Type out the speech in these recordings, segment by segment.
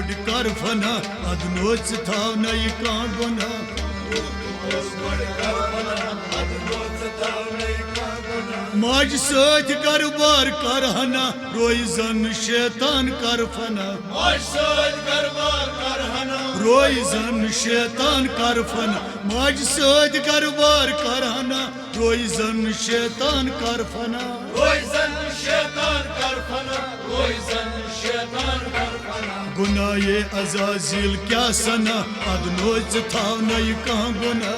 بوڑ کر فنا اد نوچ تھاو نئی کان گنا ماج سۭتۍ کاربار کر ہنا روی زن شیطان کر فنا روی زن شیطان کر فنا ماج سۭتۍ کاربار کر ہنا روی زن شیطان کر فنا گناہ عزازیل کیا سنا اد نوچ تھاو نئی کان گنا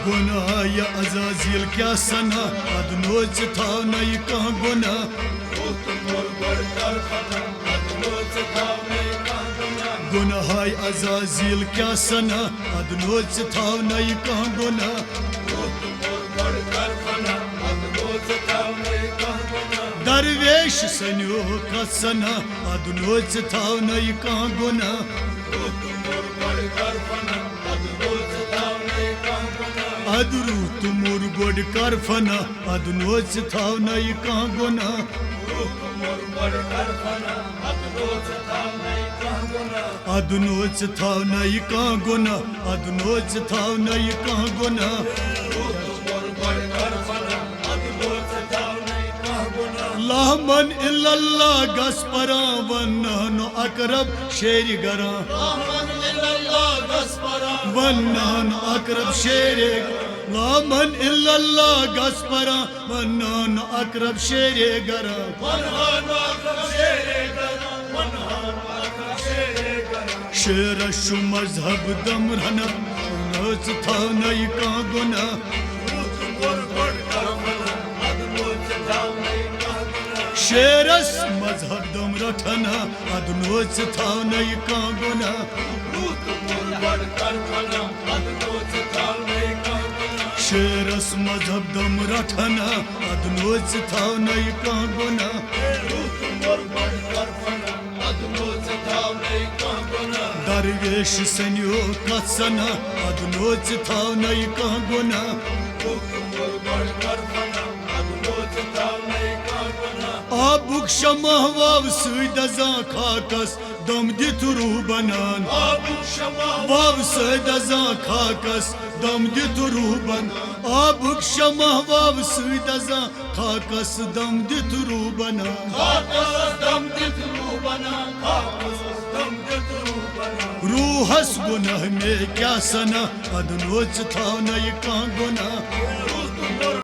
گناہ عزازیل کیا سنا اد نوچ تھاو نئی کان گنا گناہ عزازیل کیا سنا اد نوچ تھاو نئی کان گنا درویش سنیو کت سنا اد نوچ تھاو نئی کان گنا اد روح تمور گوڑ کر فنا اد نوچ تھاو نئی کان گنا اد نوچ تھاو نئی کان گنا اد نوچ تھاو نئی کان گنا لا من الا اللہ گس پران ونانو اقرب شیر گران ونانو اقرب شیر لا من الا اللہ گس پران ونانو اقرب شیر گران شیرش مذہب دمرنا نوچ تھاو نئی کان گنا شیرس مذہب دم رٹھنا اد نوچ تھاو نئی کان گنا شیرس مذہب دم رٹھنا اد نوچ تھاو نئی کان گنا درویش سنیو کت سنا اد نوچ تھاو نئی کان گنا آبک شمع واو سۭتۍ دزان خاکس دم دِتھ روح بنان واو سۭتۍ دزان خاکس دم دِتھ روح بنان آبک شمع واو سۭتۍ دزان خاکس دم دِتھ روح بنان روحس گناہ میں کیا سنا اد نوچ تھاو نئی کان گنا